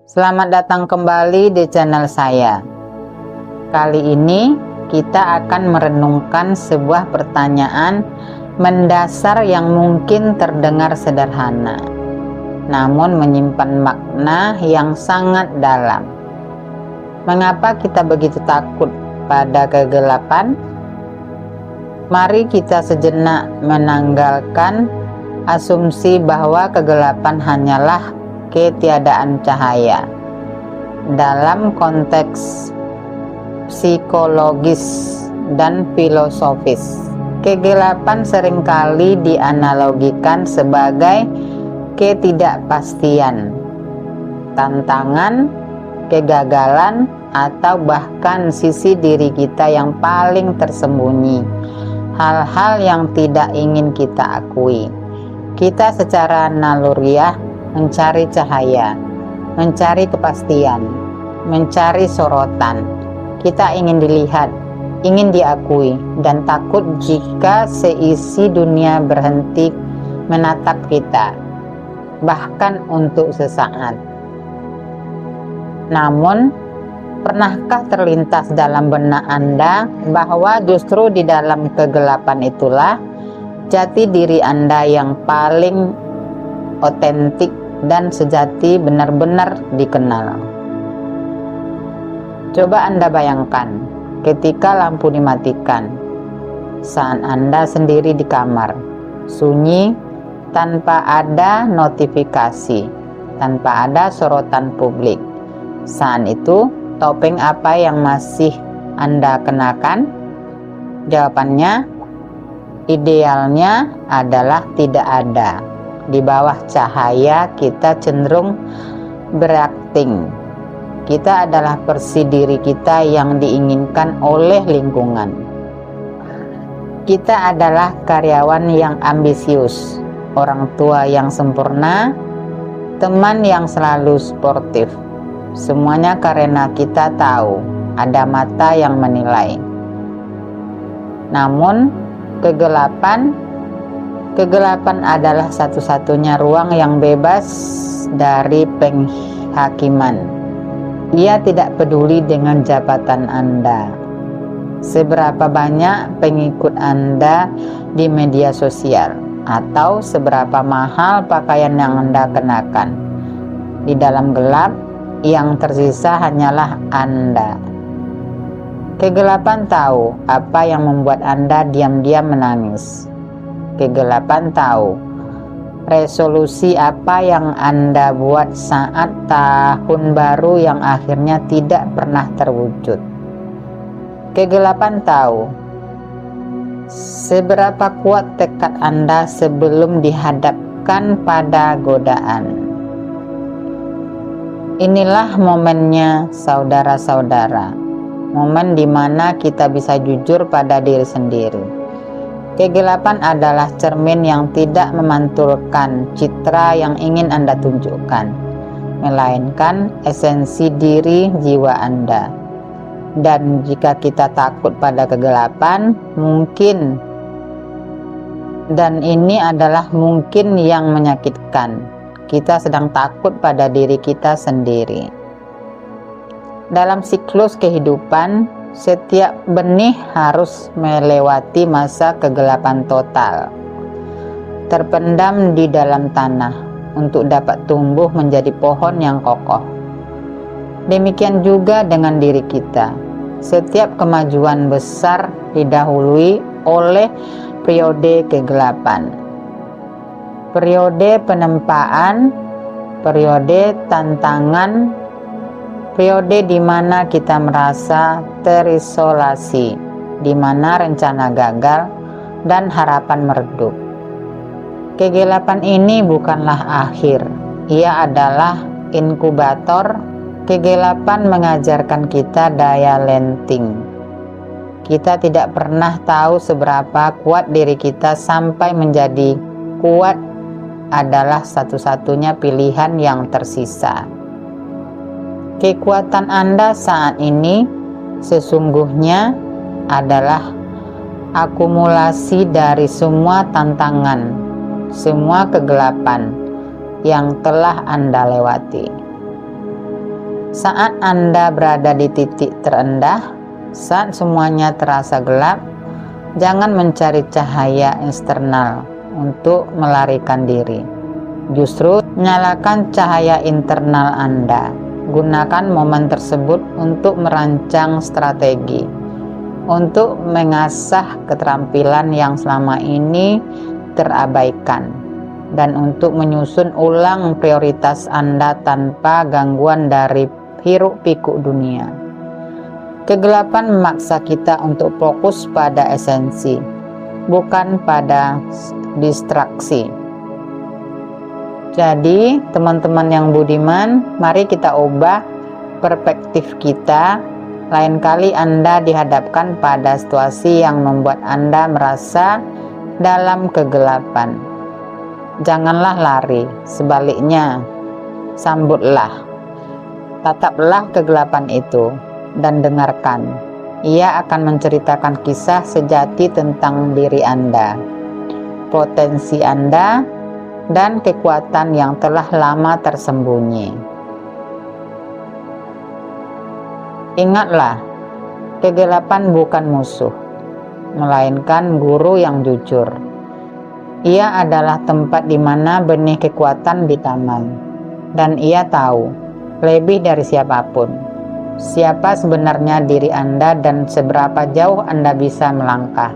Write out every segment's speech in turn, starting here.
Selamat datang kembali di channel saya. Kali ini kita akan merenungkan sebuah pertanyaan mendasar yang mungkin terdengar sederhana, namun menyimpan makna yang sangat dalam. Mengapa kita begitu takut pada kegelapan? Mari kita sejenak menanggalkan asumsi bahwa kegelapan hanyalah ketiadaan cahaya. Dalam konteks psikologis dan filosofis, kegelapan seringkali dianalogikan sebagai ketidakpastian, tantangan, kegagalan, atau bahkan sisi diri kita yang paling tersembunyi, hal-hal yang tidak ingin kita akui. Kita secara naluriah mencari cahaya, mencari kepastian, mencari sorotan. Kita ingin dilihat, ingin diakui, dan takut jika seisi dunia berhenti menatap kita, bahkan untuk sesaat. Namun, pernahkah terlintas dalam benak Anda bahwa justru di dalam kegelapan itulah jati diri Anda yang paling otentik dan sejati benar-benar dikenal? Coba Anda bayangkan ketika lampu dimatikan, saat Anda sendiri di kamar, sunyi, tanpa ada notifikasi, tanpa ada sorotan publik. Saat itu, topeng apa yang masih Anda kenakan? Jawabannya, idealnya adalah tidak ada. Di bawah cahaya kita cenderung berakting. Kita adalah versi diri kita yang diinginkan oleh lingkungan. Kita adalah karyawan yang ambisius, orang tua yang sempurna, teman yang selalu sportif. Semuanya karena kita tahu ada mata yang menilai. Namun, Kegelapan adalah satu-satunya ruang yang bebas dari penghakiman. Ia tidak peduli dengan jabatan Anda, seberapa banyak pengikut Anda di media sosial, atau seberapa mahal pakaian yang Anda kenakan. Di dalam gelap, yang tersisa hanyalah Anda. Kegelapan tahu apa yang membuat Anda diam-diam menangis. Kegelapan tahu resolusi apa yang Anda buat saat tahun baru yang akhirnya tidak pernah terwujud. Kegelapan tahu seberapa kuat tekad Anda sebelum dihadapkan pada godaan. Inilah momennya, saudara-saudara, momen di mana kita bisa jujur pada diri sendiri. Kegelapan adalah cermin yang tidak memantulkan citra yang ingin Anda tunjukkan, melainkan esensi diri jiwa Anda. Dan jika kita takut pada kegelapan, mungkin, dan ini adalah mungkin yang menyakitkan, kita sedang takut pada diri kita sendiri. Dalam siklus kehidupan, setiap benih harus melewati masa kegelapan total, terpendam di dalam tanah untuk dapat tumbuh menjadi pohon yang kokoh. Demikian juga dengan diri kita. Setiap kemajuan besar didahului oleh periode kegelapan, periode penempaan, periode tantangan, periode di mana kita merasa terisolasi, di mana rencana gagal dan harapan meredup. Kegelapan ini bukanlah akhir, ia adalah inkubator. Kegelapan mengajarkan kita daya lenting. Kita tidak pernah tahu seberapa kuat diri kita sampai menjadi kuat adalah satu-satunya pilihan yang tersisa. Kekuatan Anda saat ini sesungguhnya adalah akumulasi dari semua tantangan, semua kegelapan yang telah Anda lewati. Saat Anda berada di titik terendah, saat semuanya terasa gelap, jangan mencari cahaya eksternal untuk melarikan diri. Justru nyalakan cahaya internal Anda. Gunakan momen tersebut untuk merancang strategi, untuk mengasah keterampilan yang selama ini terabaikan, dan untuk menyusun ulang prioritas Anda tanpa gangguan dari hiruk-pikuk dunia. Kegelapan memaksa kita untuk fokus pada esensi, bukan pada distraksi. Jadi, teman-teman yang budiman, mari kita ubah perspektif kita. Lain kali Anda dihadapkan pada situasi yang membuat Anda merasa dalam kegelapan, janganlah lari, sebaliknya sambutlah. Tataplah kegelapan itu dan dengarkan. Ia akan menceritakan kisah sejati tentang diri Anda, potensi Anda, dan kekuatan yang telah lama tersembunyi. Ingatlah, kegelapan bukan musuh, melainkan guru yang jujur. Ia adalah tempat di mana benih kekuatan ditanam, dan ia tahu lebih dari siapapun siapa sebenarnya diri Anda dan seberapa jauh Anda bisa melangkah.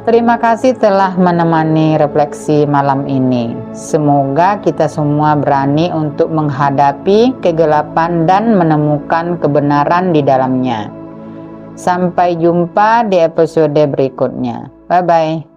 Terima kasih telah menemani refleksi malam ini. Semoga kita semua berani untuk menghadapi kegelapan dan menemukan kebenaran di dalamnya. Sampai jumpa di episode berikutnya. Bye-bye.